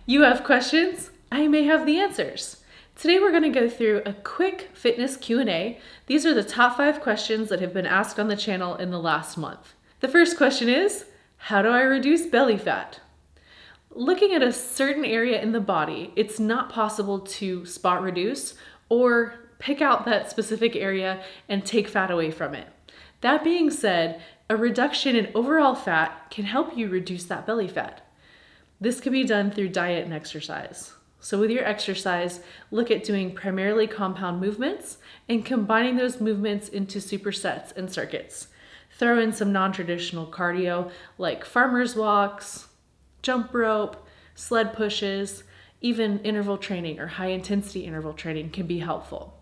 You have questions? I may have the answers. Today we're going to go through a quick fitness Q&A. These are the top 5 questions that have been asked on the channel in the last month. The first question is, how do I reduce belly fat? Looking at a certain area in the body, it's not possible to spot reduce or pick out that specific area and take fat away from it. That being said, a reduction in overall fat can help you reduce that belly fat. This can be done through diet and exercise. So with your exercise, look at doing primarily compound movements and combining those movements into supersets and circuits. Throw in some non-traditional cardio like farmer's walks, jump rope, sled pushes, even interval training or high intensity interval training can be helpful.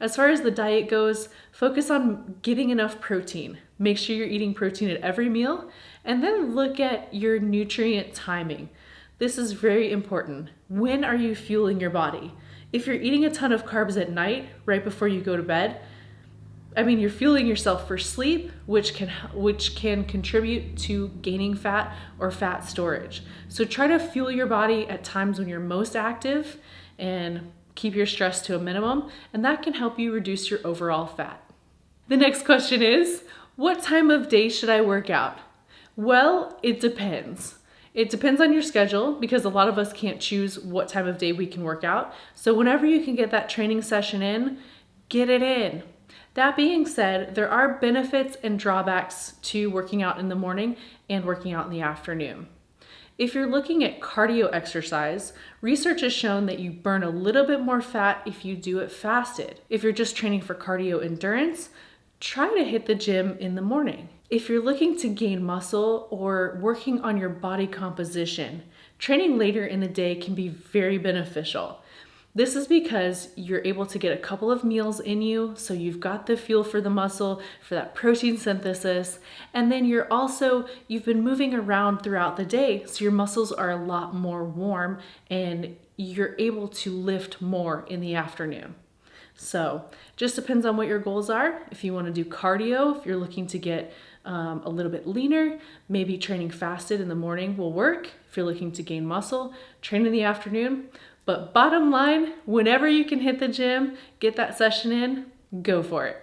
As far as the diet goes, focus on getting enough protein. Make sure you're eating protein at every meal, and then look at your nutrient timing. This is very important. When are you fueling your body? If you're eating a ton of carbs at night, right before you go to bed, you're fueling yourself for sleep, which can contribute to gaining fat or fat storage. So try to fuel your body at times when you're most active and keep your stress to a minimum, and that can help you reduce your overall fat. The next question is, what time of day should I work out? Well, it depends. It depends on your schedule because a lot of us can't choose what time of day we can work out. So whenever you can get that training session in, get it in. That being said, there are benefits and drawbacks to working out in the morning and working out in the afternoon. If you're looking at cardio exercise, research has shown that you burn a little bit more fat if you do it fasted. If you're just training for cardio endurance, try to hit the gym in the morning. If you're looking to gain muscle or working on your body composition, training later in the day can be very beneficial. This is because you're able to get a couple of meals in you, so you've got the fuel for the muscle, for that protein synthesis, and then you've been moving around throughout the day, so your muscles are a lot more warm and you're able to lift more in the afternoon. So just depends on what your goals are. If you want to do cardio, if you're looking to get a little bit leaner, maybe training fasted in the morning will work. If you're looking to gain muscle, train in the afternoon. But bottom line, whenever you can hit the gym, get that session in, go for it.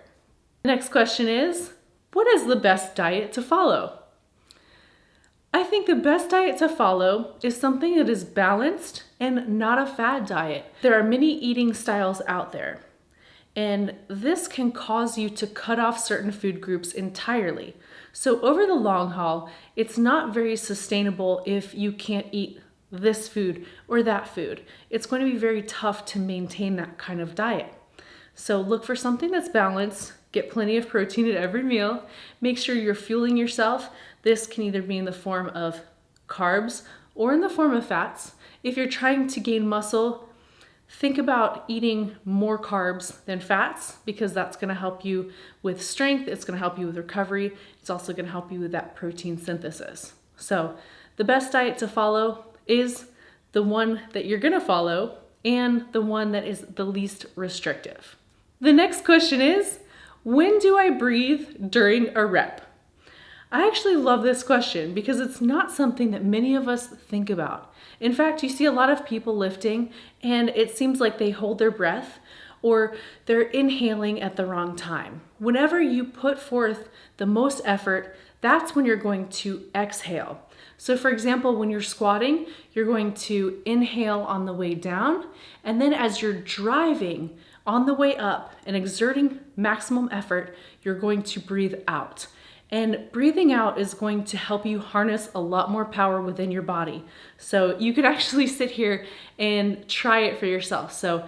The next question is, what is the best diet to follow? I think the best diet to follow is something that is balanced and not a fad diet. There are many eating styles out there, and this can cause you to cut off certain food groups entirely. So over the long haul, it's not very sustainable if you can't eat this food or that food. It's going to be very tough to maintain that kind of diet. So look for something that's balanced, get plenty of protein at every meal, make sure you're fueling yourself. This can either be in the form of carbs or in the form of fats. If you're trying to gain muscle, think about eating more carbs than fats because that's going to help you with strength, it's going to help you with recovery, it's also going to help you with that protein synthesis. So the best diet to follow is the one that you're gonna follow and the one that is the least restrictive. The next question is, when do I breathe during a rep? I actually love this question because it's not something that many of us think about. In fact, you see a lot of people lifting and it seems like they hold their breath or they're inhaling at the wrong time. Whenever you put forth the most effort, that's when you're going to exhale. So for example, when you're squatting, you're going to inhale on the way down, and then as you're driving on the way up and exerting maximum effort, you're going to breathe out. And breathing out is going to help you harness a lot more power within your body. So you could actually sit here and try it for yourself. So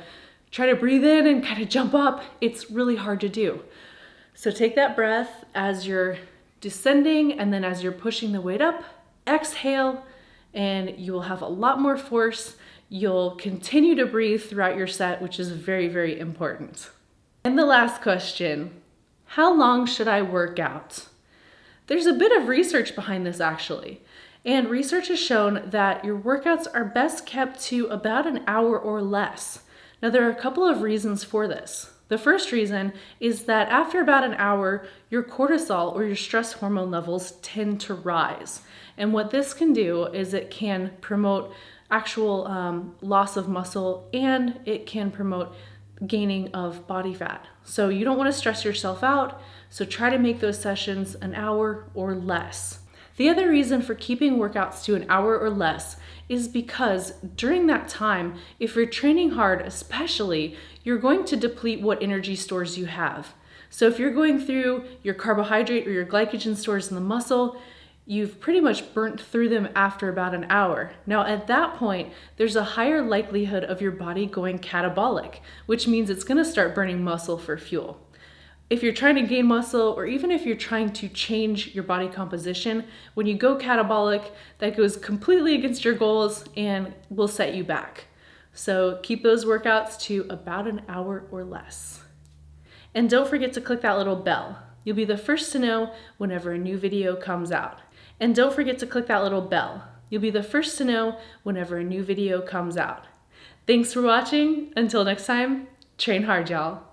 try to breathe in and kind of jump up. It's really hard to do. So take that breath as you're descending, and then as you're pushing the weight up, exhale, and you will have a lot more force. You'll continue to breathe throughout your set, which is very, very important. And the last question, how long should I work out? There's a bit of research behind this actually, and research has shown that your workouts are best kept to about an hour or less. Now there are a couple of reasons for this. The first reason is that after about an hour, your cortisol or your stress hormone levels tend to rise. And what this can do is it can promote actual loss of muscle, and it can promote gaining of body fat. So you don't want to stress yourself out, so try to make those sessions an hour or less. The other reason for keeping workouts to an hour or less is because during that time, if you're training hard especially, you're going to deplete what energy stores you have. So if you're going through your carbohydrate or your glycogen stores in the muscle, you've pretty much burnt through them after about an hour. Now at that point, there's a higher likelihood of your body going catabolic, which means it's gonna start burning muscle for fuel. If you're trying to gain muscle, or even if you're trying to change your body composition, when you go catabolic, that goes completely against your goals and will set you back. So keep those workouts to about an hour or less. And don't forget to click that little bell. You'll be the first to know whenever a new video comes out. And don't forget to click that little bell. You'll be the first to know whenever a new video comes out. Thanks for watching. Until next time, train hard, y'all.